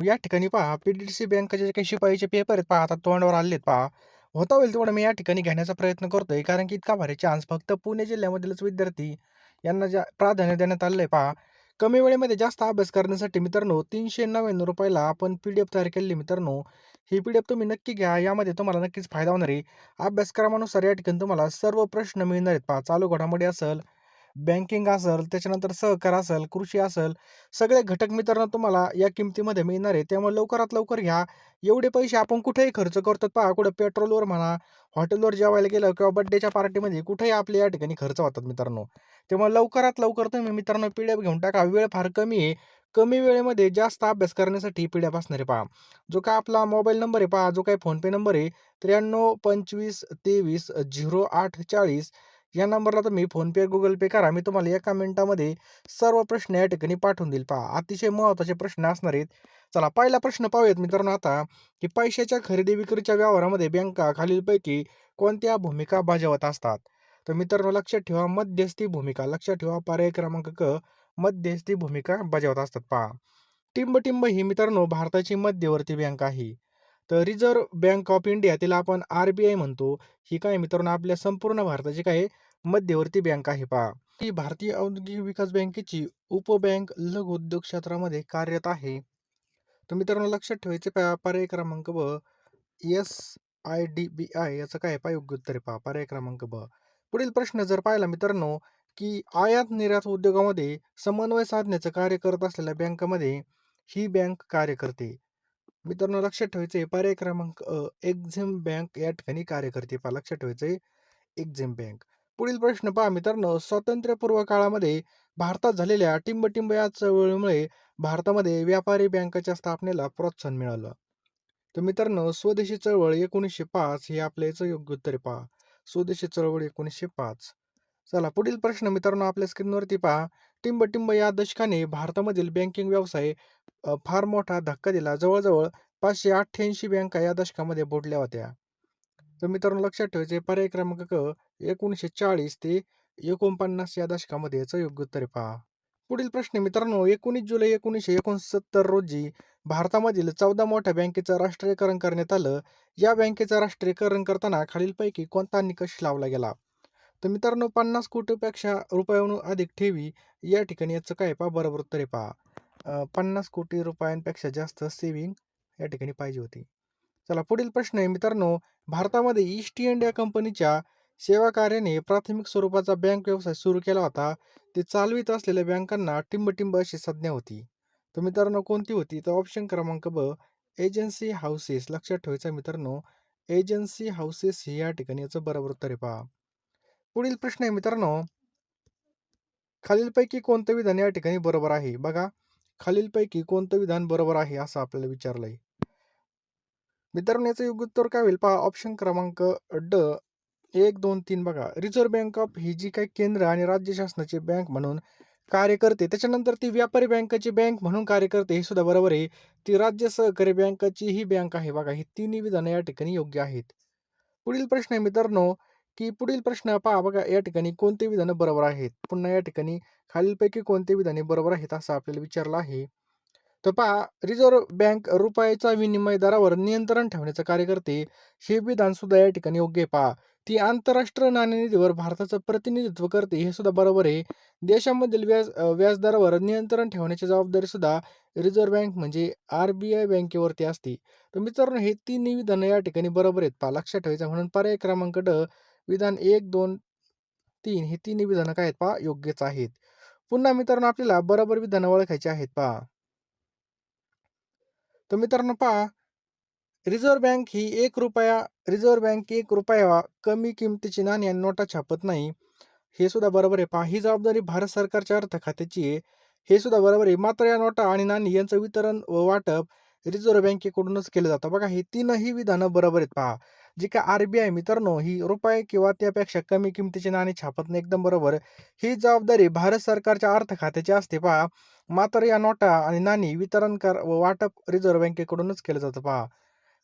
या ठिकाणी पहा पी-डी-सी बँकेचे जे काही शिपाईचे पेपर आहेत पहा आता तोंडावर आलेत पहा. होता होईल तेवढं मी या ठिकाणी घेण्याचा प्रयत्न करतोय कारण की इतका भारी चान्स फक्त पुणे जिल्ह्यामधीलच विद्यार्थी यांना ज्या प्राधान्य देण्यात आलेलं आहे पहा. कमी वेळेमध्ये जास्त अभ्यास करण्यासाठी मित्रांनो ₹399 ला आपण पी-डी-एफ तयार केलेली मित्रांनो. ही पी-डी-एफ तुम्ही नक्की घ्या. यामध्ये तुम्हाला नक्कीच फायदा होणार आहे. अभ्यासक्रमानुसार या ठिकाणी तुम्हाला सर्व प्रश्न मिळणार आहेत पहा. चालू घडामोडी असेल, बँकिंग असेल, त्याच्यानंतर सहकार असेल, कृषी असेल, सगळे घटक मित्रांनो तुम्हाला या किमतीमध्ये मिळणार आहे. त्यामुळे लवकरात लवकर घ्या. एवढे पैसे आपण कुठेही खर्च करतो पहा, कुठं पेट्रोलवर म्हणा, हॉटेलवर जेवायला गेलं किंवा बर्थडेच्या पार्टीमध्ये कुठेही आपले या ठिकाणी खर्च होतात मित्रांनो. त्यामुळे लवकरात लवकर तुम्ही मित्रांनो पी-डी-एफ घेऊन टाका. वेळ फार कमी आहे. कमी वेळेमध्ये जास्त अभ्यास करण्यासाठी पी-डी-एफ असणार आहे पहा. जो काही आपला मोबाईल नंबर आहे पहा, जो काही फोनपे नंबर आहे 93 25 23 08 40 या नंबरला तुम्ही फोनपे, गुगल पे करा. मी तुम्हाला एका मिनिटामध्ये सर्व प्रश्न या ठिकाणी पाठवून देईल पहा. अतिशय महत्त्वाचे प्रश्न असणार आहेत. चला पहिला प्रश्न पाहूयात मित्रांनो आता, की पैशाच्या खरेदी विक्रीच्या व्यवहारामध्ये बँका खालीलपैकी कोणत्या भूमिका बजावत असतात? तर मित्रांनो लक्षात ठेवा मध्यस्थी भूमिका. लक्षात ठेवा पर्याय क्रमांक क मध्यस्थी भूमिका बजावत असतात पहा. टिंब-टिंब ही मित्रांनो भारताची मध्यवर्ती बँक आहे. तर रिझर्व्ह बँक ऑफ इंडिया तिला आपण आर-बी-आय म्हणतो. ही काय मित्रांनो आपल्या संपूर्ण भारताची काय मध्यवर्ती बँक आहे पहा. ही भारतीय औद्योगिक विकास बँकेची उपबँक लघु उद्योग क्षेत्रामध्ये कार्यरत आहे. तर मित्रांनो लक्षात ठेवायचे पर्याय क्रमांक ब एस-आय-डी-बी-आय याचं काय पहा योग्य उत्तर आहे पहा पर्याय क्रमांक ब. पुढील प्रश्न जर पाहिला मित्रांनो, की आयात-निर्यात उद्योगामध्ये समन्वय साधण्याचं कार्य करत असलेल्या बँकामध्ये ही बँक कार्य करते. मित्रांनो लक्षात ठेवायचं पर्याय क्रमांक एक्झिम बँक या ठिकाणी कार्य करते पहा लक्षात ठेवायचं एक्झिम बँक. पुढील प्रश्न पहा मित्रांनो, स्वातंत्र्यपूर्व काळामध्ये भारतात झालेल्या टिंब-टिंब या चळवळीमुळे भारतामध्ये व्यापारी बँकाच्या स्थापनेला प्रोत्साहन मिळालं. तर मित्रांनो स्वदेशी चळवळ 1905 हे आपल्या याचं योग्य उत्तर आहे पहा. स्वदेशी चळवळ 1905. चला पुढील प्रश्न मित्रांनो आपल्या स्क्रीनवरती पहा. टिंब-टिंब या दशकाने भारतामधील बँकिंग व्यवसाय फार मोठा धक्का दिला. जवळ-जवळ 588 बँका या दशकामध्ये बुडल्या होत्या. तर मित्रांनो लक्षात ठेवायचे पर्याय क्रमांक क 1940 ते 49 या दशकामध्ये याचं योग्य उत्तर आहे पहा. पुढील प्रश्न मित्रांनो 19 जुलै 1969 रोजी भारतामधील 14 मोठ्या बँकेचं राष्ट्रीयकरण करण्यात आलं. या बँकेचं राष्ट्रीयकरण करताना खालीलपैकी कोणता निकष लावला गेला? तर मित्रांनो 50 कोटीपेक्षा रुपयांहून अधिक ठेवी या ठिकाणी याचं काय पहा बरोबर उत्तर आहे पहा. 50 कोटी रुपयांपेक्षा जास्त सेव्हिंग या ठिकाणी पाहिजे होती. चला पुढील प्रश्न आहे मित्रांनो, भारतामध्ये ईस्ट इंडिया कंपनीच्या सेवा कार्याने प्राथमिक स्वरूपाचा बँक व्यवसाय सुरू केला होता. ते चालवित असलेल्या बँकांना टिंब-टिंब अशी संज्ञा होती. तर मित्रांनो कोणती होती? तर ऑप्शन क्रमांक ब एजन्सी हाऊसेस. लक्षात ठेवायचं मित्रांनो, एजन्सी हाऊसेस हे या ठिकाणी याचं बरोबर उत्तर आहे पहा. पुढील प्रश्न आहे मित्रांनो, खालीलपैकी कोणतं विधान या ठिकाणी बरोबर आहे? बघा, खालीलपैकी कोणतं विधान बरोबर आहे असं आपल्याला विचारलंय. मित्रांनो याचं योग्य उत्तर काय होईल पहा ऑप्शन क्रमांक ड 1, 2, 3 बघा. रिझर्व्ह बँक ऑफ ही जी काही केंद्र आणि राज्य शासनाची बँक म्हणून कार्य करते. त्याच्यानंतर ती व्यापारी बँकेची बँक म्हणून कार्य करते हे सुद्धा बरोबर आहे. ती राज्य सहकारी बँकाची ही बँक आहे बघा. ही तिन्ही विधानं या ठिकाणी योग्य आहेत. पुढील प्रश्न आहे मित्रांनो, की पुढील प्रश्न पहा बघा या ठिकाणी कोणते विधानं बरोबर आहेत? पुन्हा या ठिकाणी खालीलपैकी कोणते विधाने बरोबर आहेत असं आपल्याला विचारलं आहे. तर पहा रिझर्व्ह बँक रुपयाचा विनिमय दरावर नियंत्रण ठेवण्याचं कार्य करते. हे विधान सुद्धा या ठिकाणी योग्य आहे पहा. ती आंतरराष्ट्रीय नाणेनिधीवर भारताचं प्रतिनिधित्व करते हे सुद्धा बरोबर आहे. देशामधील व्याजदरावर नियंत्रण ठेवण्याची जबाबदारी सुद्धा रिझर्व्ह बँक म्हणजे आर-बी-आय बँकेवरती असते. तर मित्रांनो हे तिन्ही विधानं या ठिकाणी बरोबर आहेत पहा लक्षात ठेवायचं म्हणून पर्याय क्रमांक ड विधान 1, 2, 3 हे तिन्ही विधानं काय आहेत पहा योग्यच आहेत. पुन्हा मित्रांनो आपल्याला बरोबर विधानं ओळखायची आहेत पहा. तर मित्रांनो पहा रिझर्व्ह बँक ही ₹1 रिझर्व्ह बँक ₹1 कमी किमतीची नाणी आणि नोटा छापत नाही. हे सुद्धा बरोबर आहे पहा. ही जबाबदारी भारत सरकारच्या अर्थ खात्याची आहे. हे सुद्धा बरोबर आहे. मात्र या नोटा आणि नाणी यांचं वितरण व वाटप रिझर्व्ह बँकेकडूनच केलं जातं. बघा ही तीनही विधानं बरोबर आहेत पहा. जी काय आर-बी-आय मित्रांनो ही रुपये किंवा त्यापेक्षा कमी किमतीची नाणी छापत नाही एकदम बरोबर. ही जबाबदारी भारत सरकारच्या अर्थ खात्याची असते पहा. मात्र या नोटा आणि नाणी वितरण व वाटप रिझर्व्ह बँकेकडूनच केलं जातं पहा.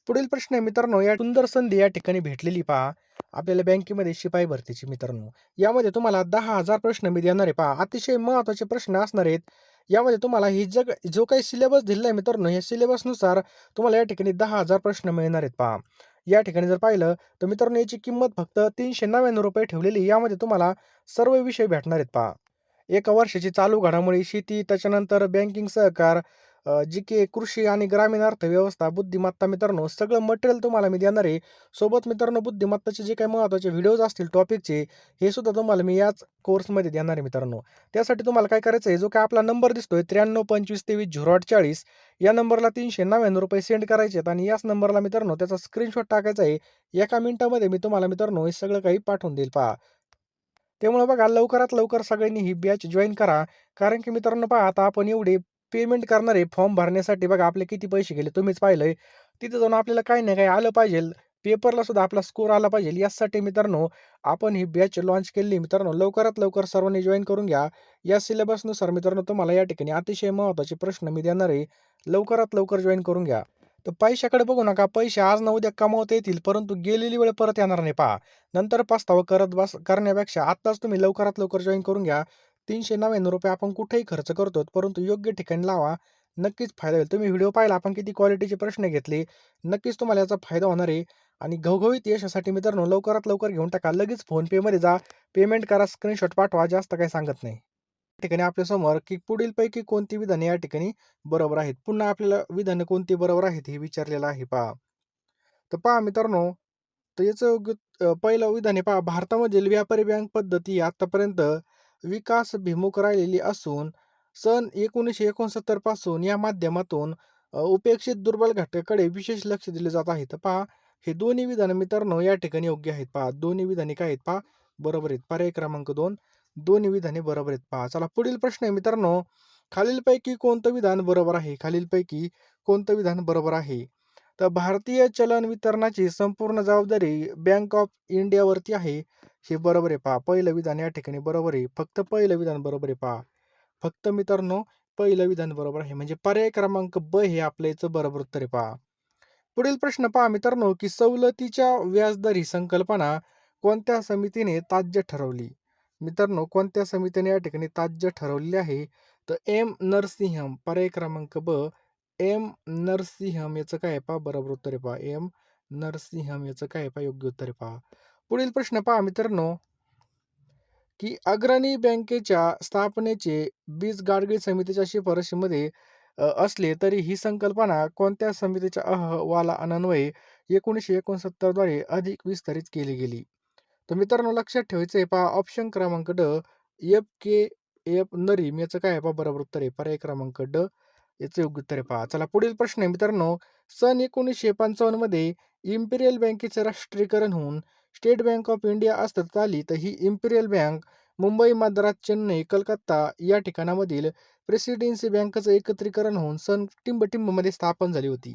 पुढील प्रश्न आहे मित्रांनो, या सुंदर संधी या ठिकाणी भेटलेली पहा. आपल्याला बँकेमध्ये शिपाई भरतीची मित्रांनो. यामध्ये तुम्हाला 10,000 प्रश्न मी देणार आहे पहा. अतिशय महत्त्वाचे प्रश्न असणार आहेत. यामध्ये तुम्हाला ही जो काही सिलेबस दिलेला आहे मित्रांनो, या सिलेबसनुसार तुम्हाला या ठिकाणी 10,000 प्रश्न मिळणार आहेत पहा. या ठिकाणी जर पाहिलं तर मित्रांनो याची किंमत फक्त ₹399 ठेवलेली आहे. यामध्ये तुम्हाला सर्व विषय भेटणार आहेत पहा. एका वर्षाची चालू घडामोडी, शेती, त्याच्यानंतर बँकिंग सहकार, जी-के, कृषी आणि ग्रामीण अर्थव्यवस्था, बुद्धिमत्ता मित्रांनो सगळं मटेरियल तुम्हाला मी देणार आहे. सोबत मित्रांनो बुद्धिमत्ताचे जे काही महत्त्वाचे व्हिडिओज असतील टॉपिकचे, हे सुद्धा तुम्हाला मी याच कोर्समध्ये देणार आहे मित्रांनो. त्यासाठी तुम्हाला काय करायचं आहे, जो काही आपला नंबर दिसतोय 9325230840 या नंबरला ₹399 सेंड करायचे आहेत आणि याच नंबरला मित्रांनो त्याचा स्क्रीनशॉट टाकायचा आहे. एका मिनिटामध्ये मी तुम्हाला मित्रांनो हे सगळं काही पाठवून देईल पहा. त्यामुळे बघा लवकरात लवकर सगळ्यांनी ही बॅच जॉइन करा. कारण की मित्रांनो पहा आता आपण एवढे पेमेंट करणार आहे फॉर्म भरण्यासाठी बघा आपले किती पैसे गेले तुम्हीच पाहिलंय. तिथे जाऊन आपल्याला काही ना काही आलं पाहिजेल. पेपरला सुद्धा आपला स्कोर आला पाहिजेल. यासाठी मित्रांनो आपण ही बॅच लॉन्च केली मित्रांनो. लवकरात लवकर सर्वांनी जॉइन करून घ्या. या सिलेबसनुसार मित्रांनो तुम्हाला या ठिकाणी अतिशय महत्त्वाचे प्रश्न मी देणार आहे. लवकरात लवकर जॉइन करून घ्या. तर पैशाकडे बघू नका. पैसे आज ना उद्या कमवता येतील, परंतु गेलेली वेळ परत येणार नाही पहा. नंतर पस्तावा करण्यापेक्षा आत्ताच तुम्ही लवकरात लवकर जॉइन करून घ्या. ₹399 आपण कुठेही खर्च करतो, परंतु योग्य ठिकाणी लावा. नक्कीच फायदा होईल. तुम्ही व्हिडिओ पाहिला आपण किती क्वालिटीचे प्रश्न घेतले. नक्कीच तुम्हाला याचा फायदा होणार आहे. आणि घवघवीत यशासाठी मित्रांनो लवकरात लवकर घेऊन टाका. लगेच फोनपेमध्ये जा, पेमेंट करा, स्क्रीनशॉट पाठवा. जास्त काही सांगत नाही. या ठिकाणी आपल्यासमोर की पुढीलपैकी कोणती विधाने या ठिकाणी बरोबर आहेत. पुन्हा आपल्याला विधाने कोणती बरोबर आहेत हे विचारलेलं आहे पहा. तर पहा मित्रांनो, तर याचं पहिलं विधान आहे पहा, भारतामधील व्यापारी बँक पद्धती आतापर्यंत विकासभिमुख राहिलेली असून सन 1969 पासून या माध्यमातून उपेक्षित दुर्बल घटकाकडे विशेष लक्ष दिले जात आहे. तर पहा हे दोन्ही विधानं मित्रांनो या ठिकाणी योग्य आहेत पहा. दोन्ही विधाने काय आहेत पहा, बरोबर आहेत. पर्याय क्रमांक 2 दोन्ही विधाने बरोबर आहेत पहा. चला पुढील प्रश्न आहे मित्रांनो, खालीलपैकी कोणतं विधान बरोबर आहे? खालीलपैकी कोणतं विधान बरोबर आहे? तर भारतीय चलन वितरणाची संपूर्ण जबाबदारी बँक ऑफ इंडियावरती आहे. हे बरोबर आहे पहा. पहिलं विधान या ठिकाणी बरोबर आहे. फक्त पहिलं विधान बरोबर आहे पहा. फक्त मित्रांनो पहिलं विधान बरोबर आहे. म्हणजे पर्याय क्रमांक ब हे आपल्या याचं बरोबर उत्तर आहे पहा. पुढील प्रश्न पहा मित्रांनो, की सवलतीच्या व्याजदर ही संकल्पना कोणत्या समितीने ताज्य ठरवली? मित्रांनो कोणत्या समितीने या ठिकाणी ताज्य ठरवलेली आहे? तर एम नरसिंहम पर्याय क्रमांक ब. एम नरसिंहम याचं काय आहे पहा, बरोबर उत्तर आहे पहा. एम नरसिंहम याचं काय आहे पहा, योग्य उत्तर आहे पहा. पुढील प्रश्न पहा मित्रांनो, की अग्रणी बँकेच्या स्थापनेचे बीज गाडगीळ समितीच्या शिफारशीमध्ये असले तरी ही संकल्पना कोणत्या समितीच्या अहवालान्वये 1969 द्वारे अधिक विस्तारित केली गेली? तर मित्रांनो लक्षात ठेवायचं आहे पहा ऑप्शन क्रमांक ड. एफ नरीम याचं काय आहे पहा, बरोबर उत्तर आहे. पर्याय क्रमांक ड याचं योग्य उत्तर आहे पहा. चला पुढील प्रश्न आहे मित्रांनो, सन 1955 मध्ये इम्पिरियल बँकेचे राष्ट्रीयकरण होऊन स्टेट बँक ऑफ इंडिया अस्तित्वात आली. तर ही इम्पिरियल बँक मुंबई, मद्रास, चेन्नई, कलकत्ता या ठिकाणामधील प्रेसिडेन्सी बँकेचं एकत्रीकरण होऊन सन टिंबटिंबमध्ये स्थापन झाली होती.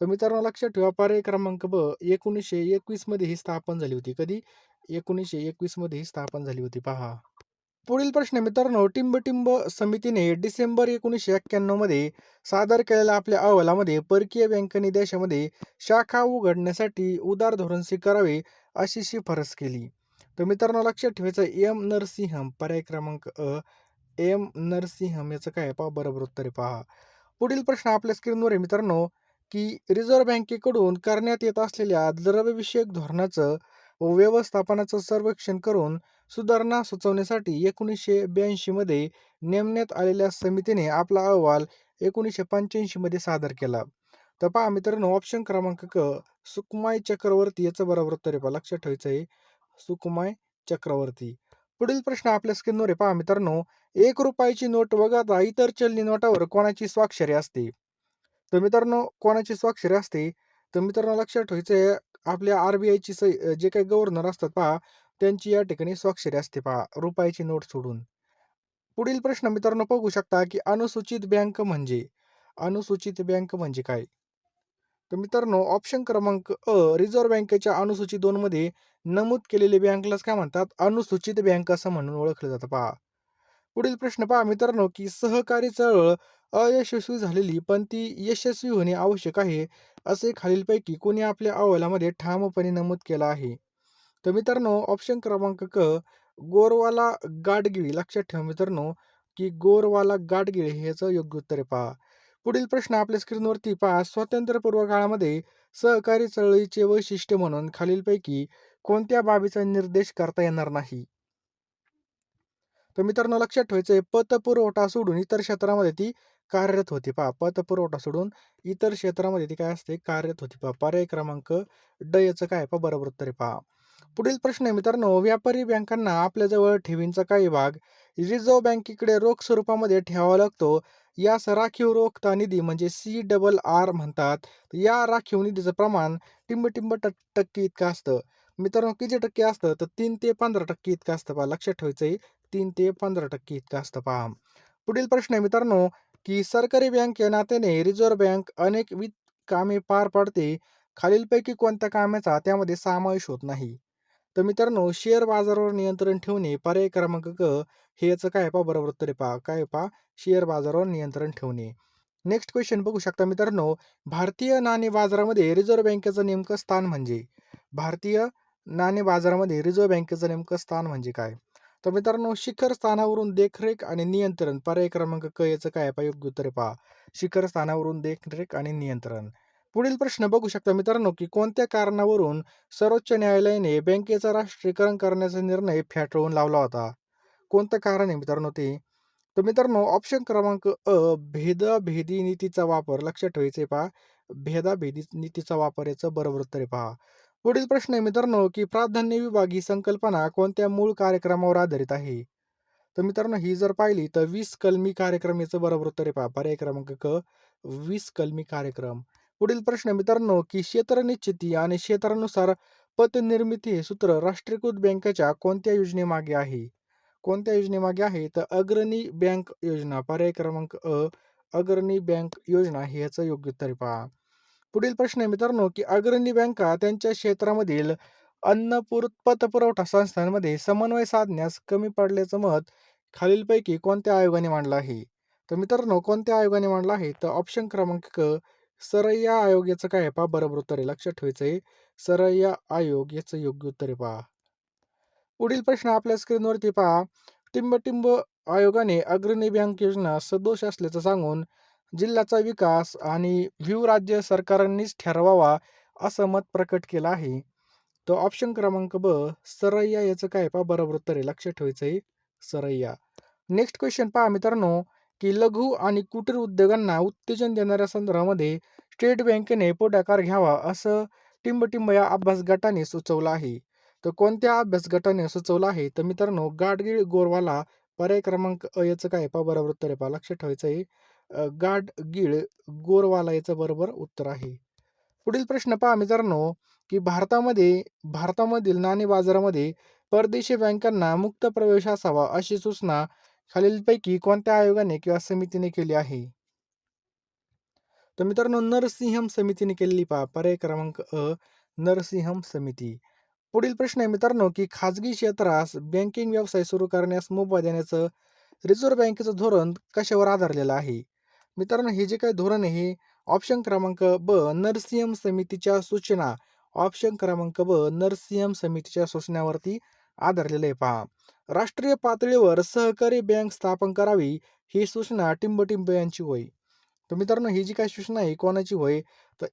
तर मित्रांनो लक्षात ठेवा पर्याय क्रमांक ब. 1921 मध्ये ही स्थापन झाली होती. कधी? 1921 मध्ये ही स्थापन झाली होती पहा. पुढील प्रश्न मित्रांनो, टिंबटिंब समितीने डिसेंबर 1991 मध्ये सादर केलेल्या आपल्या अहवालामध्ये परकीय बँकांनी देशामध्ये शाखा उघडण्यासाठी उदार धोरण स्वीकारावे अशी शिफारस केली. तर मित्रांनो लक्षात ठेवायचं एम नरसिंहम पर्याय क्रमांक अ. एम नरसिंहम याचं काय आहे पहा, बरोबर उत्तर आहे पहा. पुढील प्रश्न आपल्या स्क्रीनवर आहे मित्रांनो, की रिझर्व्ह बँकेकडून करण्यात येत असलेल्या द्रव्यविषयक धोरणाचं व व्यवस्थापनाचं सर्वेक्षण करून सुधारणा सुचवण्यासाठी 1982 मध्ये नेमण्यात आलेल्या समितीने आपला अहवाल 1985 मध्ये सादर केला. तर पहा मित्रांनो ऑप्शन क्रमांक क. सुकुमाय चक्रवर्ती याचं बरोबर उत्तर आहे पहा. लक्षात ठेवायचं आहे सुकुमाय चक्रवर्ती. पुढील प्रश्न आपल्या स्क्रीनवर आहे पहा मित्रांनो, ₹1 नोट वगळता इतर चलनी नोटावर कोणाची स्वाक्षरी असते? तर मित्रांनो कोणाची स्वाक्षरी असते? तर मित्रांनो लक्षात ठेवायचं आहे आपल्या आर-बी-आयची जे काही गव्हर्नर असतात पहा, त्यांची या ठिकाणी स्वाक्षरी असते पहा, रुपयाची नोट सोडून. पुढील प्रश्न मित्रांनो बघू शकता, की अनुसूचित बँक म्हणजे काय? तर मित्रांनो ऑप्शन क्रमांक अ. रिझर्व्ह बँकेच्या अनुसूची 2 मध्ये नमूद केलेली बँकलाच काय म्हणतात? अनुसूचित बँक असं म्हणून ओळखलं जातं पहा. पुढील प्रश्न पहा मित्रांनो, की सहकारी चळवळ अयशस्वी झालेली, पण ती यशस्वी होणे आवश्यक आहे, असे खालीलपैकी कोणी आपल्या अहवालामध्ये ठामपणे नमूद केलं आहे? तर मित्रांनो ऑप्शन क्रमांक क. गोरवाला गाडगिळ. लक्षात ठेवा मित्रांनो, की गोरवाला गाडगीळ हे याचं योग्य उत्तर आहे पहा. पुढील प्रश्न आपल्या स्क्रीनवरती पहा. स्वातंत्र्यपूर्व काळामध्ये सहकारी चळवळीचे वैशिष्ट्य म्हणून खालीलपैकी कोणत्या बाबीचा निर्देश करता येणार नाही? तर मित्रांनो लक्षात ठेवायचं आहे, पतपुरवठा सोडून इतर क्षेत्रामध्ये ती कार्यरत होती. पहा, पतपुरवठा सोडून इतर क्षेत्रामध्ये ती काय असते? कार्यरत होती. पहा, पर्याय क्रमांक ड याचं काय आहे पहा, बरोबर उत्तर आहे पहा. पुढील प्रश्न आहे मित्रांनो, व्यापारी बँकांना आपल्याजवळ ठेवींचा काही भाग रिझर्व्ह बँकेकडे रोख स्वरूपामध्ये ठेवावा लागतो. यास राखीव रोखता निधी म्हणजे CRR म्हणतात. या राखीव निधीचं प्रमाण टिंब टक्के इतकं असतं. मित्रांनो किती टक्के असतं? तर 3 ते 15% इतकं असतं. पहा, लक्षात ठेवायचं 3 ते 15% इतकं असतं पहा. पुढील प्रश्न आहे मित्रांनो, की सरकारी बँक या नात्याने रिझर्व्ह बँक अनेक वित्त कामे पार पाडते. खालीलपैकी कोणत्या कामाचा त्यामध्ये समावेश होत नाही? तर मित्रांनो शेअर बाजारावर नियंत्रण ठेवणे, पर्याय क्रमांक क हे याचं काय आहे पहा, बरोबर उत्तर आहे पहा. काय आहे पहा? शेअर बाजारावर नियंत्रण ठेवणे. नेक्स्ट क्वेश्चन बघू शकता मित्रांनो, भारतीय नाणे बाजारामध्ये रिझर्व्ह बँकेचं नेमकं स्थान म्हणजे? भारतीय नाणे बाजारामध्ये रिझर्व्ह बँकेचं नेमकं स्थान म्हणजे काय? तर मित्रांनो शिखर स्थानावरून देखरेख आणि नियंत्रण, पर्याय क्रमांक क याचं काय आहे पहा, योग्य उत्तर आहे पहा. शिखर स्थानावरून देखरेख आणि नियंत्रण. पुढील प्रश्न बघू शकता मित्रांनो, की कोणत्या कारणावरून सर्वोच्च न्यायालयाने बँकेचं राष्ट्रीयकरण करण्याचा निर्णय फेटाळून लावला होता? कोणतं कारण आहे मित्रांनो ते? तर मित्रांनो ऑप्शन क्रमांक भेदाभेदी नीतीचा वापर, लक्षात ठेवायचे पहा. भेदाभेदी नीतीचा वापर याचं बरोबर उत्तर आहे पहा. पुढील प्रश्न आहे मित्रांनो, की प्राधान्य विभाग ही संकल्पना कोणत्या मूळ कार्यक्रमावर आधारित आहे? तर मित्रांनो ही जर पाहिली तर 20 कलमी कार्यक्रम याचं बरोबर उत्तर आहे पहा. पर्याय क्रमांक क 20 कलमी कार्यक्रम. पुढील प्रश्न मित्रांनो, की क्षेत्र निश्चिती आणि क्षेत्रानुसार पत निर्मिती हे सूत्र राष्ट्रीयकृत बँकेच्या कोणत्या योजनेमागे आहे? कोणत्या योजनेमागे आहे? तर अग्रणी बँक योजना, पर्याय क्रमांक अग्रणी बँक योजना हे याचं योग्य उत्तर आहे पहा. पुढील प्रश्न आहे मित्रांनो, की अग्रणी बँका त्यांच्या क्षेत्रामधील पतपुरवठा संस्थांमध्ये समन्वय साधण्यास कमी पडल्याचं मत खालीलपैकी कोणत्या आयोगाने मांडलं आहे? तर मित्रांनो कोणत्या आयोगाने मांडलं आहे? तर ऑप्शन क्रमांक क सरैया आयोग याचं काय आहे पहा, बरोबर उत्तर आहे. लक्षात ठेवायचं आहे, सरैया आयोग याचं योग्य उत्तर आहे पहा. पुढील प्रश्न आपल्या स्क्रीनवरती पहा. टिंब आयोगाने अग्रणी बँक योजना सदोष असल्याचं सांगून जिल्ह्याचा विकास आणि व्ह्यू राज्य सरकारांनीच ठरवावा असं मत प्रकट केलं आहे. तर ऑप्शन क्रमांक ब सरैया याचं काय पहा, बरोबर उत्तर आहे. लक्षात ठेवायचं आहे, सरैया. नेक्स्ट क्वेश्चन पहा मित्रांनो, की लघु आणि कुटीर उद्योगांना उत्तेजन देणाऱ्या संदर्भामध्ये स्टेट बँकेने पुढाकार घ्यावा असं टिंब या अभ्यास गटाने सुचवलं आहे. तर कोणत्या अभ्यास गटाने सुचवलं आहे? तर मित्रांनो गाडगीळ गोरवाला, पर्याय क्रमांक अ याचं काय पहा, बरोबर उत्तर आहे पहा. लक्षात ठेवायचं आहे, गाडगीळ गोरवाला याचं बरोबर उत्तर आहे. पुढील प्रश्न पहा मित्रांनो, की भारतामधील नाणे बाजारामध्ये परदेशी बँकांना मुक्त प्रवेश असावा अशी सूचना खालीलपैकी कोणत्या आयोगाने किंवा समितीने केली आहे? तर मित्रांनो नरसिंहम समितीने केलेली पहा. पर्याय क्रमांक नरसिंहम समिती. पुढील प्रश्न आहे मित्रांनो, की खाजगी क्षेत्रास बँकिंग व्यवसाय सुरू करण्यास मुभा देण्याचं रिझर्व्ह बँकेचं धोरण कशावर आधारलेलं आहे? मित्रांनो हे जे काही धोरण आहे हे ऑप्शन क्रमांक ब नरसिंहम समितीच्या सूचना, ऑप्शन क्रमांक ब नरसिंहम समितीच्या सूचनावरती आधारलेलं आहे पहा. राष्ट्रीय पातळीवर सहकारी बँक स्थापन करावी ही सूचना टिंब यांची होय. तर मित्रांनो ही जी काही सूचना आहे कोणाची होय? तर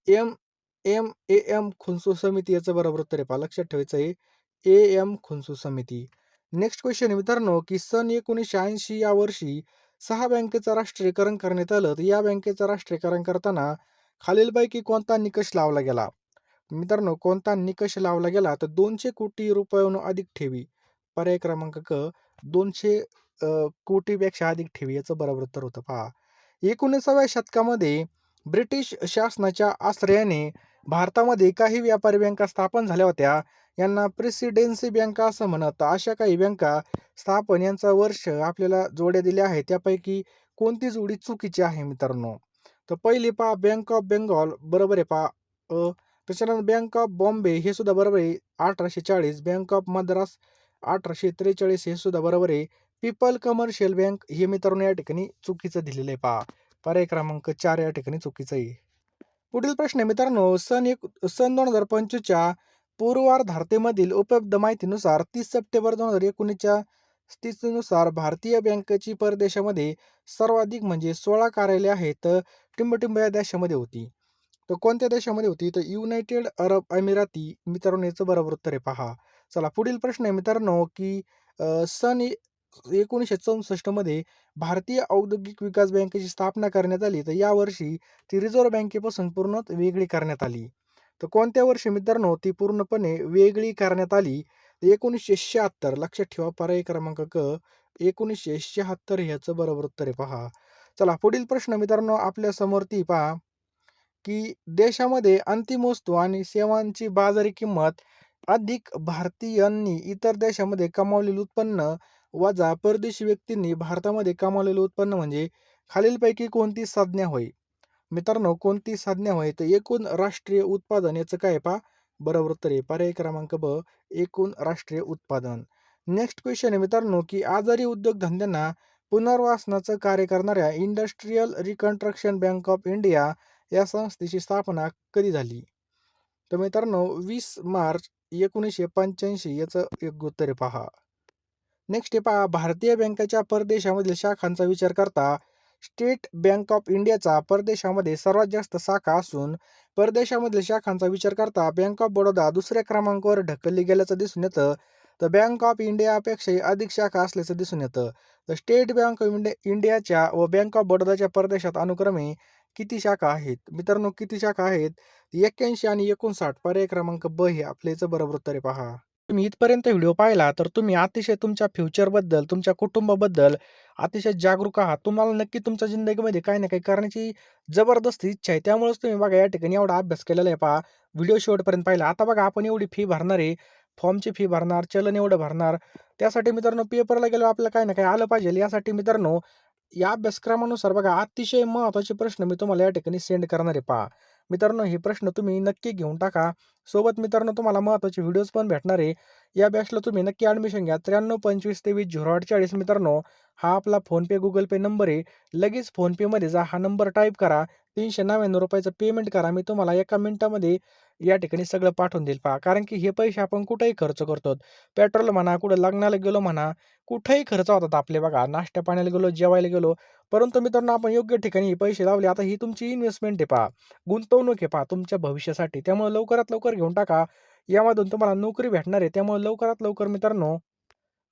एम खुनसू समिती याचं बरोबर उत्तर आहे पहा. लक्षात ठेवायचं आहे, खुनसू समिती. नेक्स्ट क्वेश्चन आहे मित्रांनो, की सन 1980 या वर्षी 6 बँकेचं राष्ट्रीयकरण करण्यात आलं. तर या बँकेचं राष्ट्रीयकरण करताना खालीलपैकी कोणता निकष लावला गेला? मित्रांनो कोणता निकष लावला गेला? तर 200 कोटी रुपयांहून अधिक ठेवी, पर्याय क्रमांक क 200 कोटीपेक्षा अधिक ठेवी याचं बरोबर उत्तर होतं पहा. 19व्या शतकामध्ये ब्रिटिश शासनाच्या आश्रयाने भारतामध्ये काही व्यापारी बँका स्थापन झाल्या होत्या. यांना प्रेसिडेन्सी बँका असं म्हणत. अशा काही बँका स्थापन यांचं वर्ष आपल्याला जोड्या दिल्या आहेत. त्यापैकी कोणती जोडी चुकीची आहे मित्रांनो? तर पहिली पहा बँक ऑफ बेंगॉल, बरोबर आहे पहा. त्याच्यानंतर बँक ऑफ बॉम्बे हे सुद्धा बरोबर आहे 1840. बँक ऑफ मद्रास 1843 हे सुद्धा बरोबर आहे. पीपल कमर्शियल बँक हे मित्रांनो या ठिकाणी चुकीचं दिलेलं आहे पहा. पर्याय क्रमांक 4 या ठिकाणी चुकीचं आहे. पुढील प्रश्न आहे मित्रांनो, सन 2025च्या पूर्वार्धामधील उपलब्ध माहितीनुसार 30 सप्टेंबर 2019च्या स्थितीनुसार भारतीय बँकेची परदेशामध्ये सर्वाधिक म्हणजे 16 कार्यालये आहेत, तर टिंबटिंब या देशामध्ये होती. तर कोणत्या देशामध्ये होती? तर युनायटेड अरब अमिराती. मित्रांनो याचं बरोबर उत्तर आहे पहा. चला पुढील प्रश्न आहे मित्रांनो, की सन 1964 मध्ये भारतीय औद्योगिक विकास बँकेची स्थापना करण्यात आली. तर यावर्षी ती रिझर्व्ह बँकेपासून पूर्ण वेगळी करण्यात आली. तर कोणत्या वर्षी मित्रांनो ती पूर्णपणे वेगळी करण्यात आली? 1976. लक्षात ठेवा पर्याय क्रमांक क 1976 ह्याचं बरोबर उत्तर आहे पहा. चला पुढील प्रश्न मित्रांनो आपल्या समोर ती पहा, की देशामध्ये अंतिम वस्तू आणि सेवांची बाजारी किंमत अधिक भारतीयांनी इतर देशामध्ये कमावलेलं उत्पन्न वजा परदेशी व्यक्तींनी भारतामध्ये कमावलेलं उत्पन्न म्हणजे खालीलपैकी कोणती संज्ञा होय? मित्रांनो कोणती संज्ञा होय? तर एकूण राष्ट्रीय उत्पादन याचं काय आहे पहा? बरोबर उत्तर आहे पर्याय क्रमांक ब एकूण राष्ट्रीय उत्पादन. नेक्स्ट क्वेश्चन आहे मित्रांनो, की आजारी उद्योगधंद्यांना पुनर्वासनाचं कार्य करणाऱ्या industrial reconstruction bank of India या संस्थेची स्थापना कधी झाली? तर मित्रांनो 20 मार्च 1985 याचं योग्य उत्तर आहे पहा. नेक्स्ट आहे पहा, भारतीय बँकेच्या परदेशामधील शाखांचा विचार करता स्टेट बँक ऑफ इंडियाचा परदेशामध्ये सर्वात जास्त शाखा असून परदेशामधील शाखांचा विचार करता बँक ऑफ बडोदा दुसऱ्या क्रमांकावर ढकलली गेल्याचं दिसून येतं. तर बँक ऑफ इंडियापेक्षाही अधिक शाखा असल्याचं दिसून येतं. तर स्टेट बँक ऑफ इंडियाच्या व बँक ऑफ बडोदाच्या परदेशात अनुक्रमे किती शाखा आहेत? मित्रांनो किती शाखा आहेत? 81 आणि 59. पर्याय क्रमांक ब हे आपल्या याचं बरोबर उत्तर आहे पहा. तुम्ही इथपर्यंत व्हिडिओ पाहिला तर तुम्ही अतिशय तुमच्या फ्युचरबद्दल, तुमच्या कुटुंबाबद्दल अतिशय जागरूक आहात. तुम्हाला नक्की तुमच्या जिंदगीमध्ये काही ना काही करण्याची जबरदस्त इच्छा आहे. त्यामुळेच तुम्ही बघा या ठिकाणी एवढा अभ्यास केलेला आहे पहा. व्हिडिओ शेवटपर्यंत पाहिला. आता बघा आपण एवढी फी भरणार आहे. फॉर्मची फी भरणार, चलन एवढं भरणार. त्यासाठी मित्रांनो पेपरला गेल्यावर आपल्याला काही ना काही आलं पाहिजे. यासाठी मित्रांनो या अभ्यासक्रमानुसार बघा अतिशय महत्त्वाचे प्रश्न मी तुम्हाला या ठिकाणी सेंड करणार आहे पहा. मित्रांनो हे प्रश्न तुम्ही नक्की घेऊन टाका. सोबत मित्रांनो तुम्हाला महत्त्वाचे व्हिडिओज पण भेटणार आहे. या बॅचला तुम्ही नक्की ॲडमिशन घ्या. 9325230840 मित्रांनो हा आपला फोनपे, गुगल पे नंबर आहे. लगेच फोनपेमध्ये जा, हा नंबर टाईप करा. ₹399 पेमेंट करा. मी तुम्हाला एका मिनिटामध्ये या ठिकाणी सगळं पाठवून देईल पहा. कारण की हे पैसे आपण कुठेही खर्च करतो. पेट्रोल म्हणा, कुठं लग्नाला गेलो म्हणा, कुठेही खर्च होतात आपले बघा. नाश्ता पाण्याला गेलो, जेवायला गेलो. परंतु मित्रांनो आपण योग्य ठिकाणी हे पैसे लावले. आता ही तुमची इन्व्हेस्टमेंट आहे पहा. गुंतवणूक आहे पहा तुमच्या भविष्यासाठी. त्यामुळे लवकरात लवकर घेऊन टाका. यामधून तुम्हाला नोकरी भेटणार आहे. त्यामुळे लवकरात लवकर मित्रांनो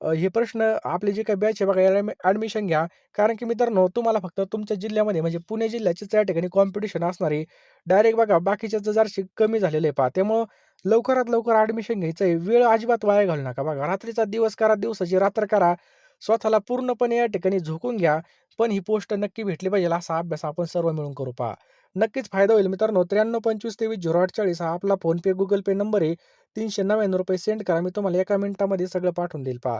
हे प्रश्न आपले जे काही बॅच आहे बघा याला ॲडमिशन घ्या. कारण की मित्रांनो तुम्हाला फक्त तुमच्या जिल्ह्यामध्ये म्हणजे पुणे जिल्ह्याचीच या ठिकाणी कॉम्पिटिशन असणार आहे. डायरेक्ट बघा बाकीच्याचं जराशी कमी झालेलं आहे पहा. त्यामुळं लवकरात लवकर ॲडमिशन घ्यायचं आहे. वेळ अजिबात वाया घालवू नका बघा. रात्रीचा दिवस करा, दिवसाची रात्र करा. स्वतःला पूर्णपणे या ठिकाणी झोकून घ्या. पण ही पोस्ट नक्की भेटली पाहिजे असा अभ्यास आपण सर्व मिळून करू पहा. नक्कीच फायदा होईल मित्रांनो. 9325230840 हा आपला फोनपे, गुगल पे नंबर आहे. ₹399 सेंड करा. मी तुम्हाला एका मिनिटामध्ये सगळं पाठवून देईल पहा.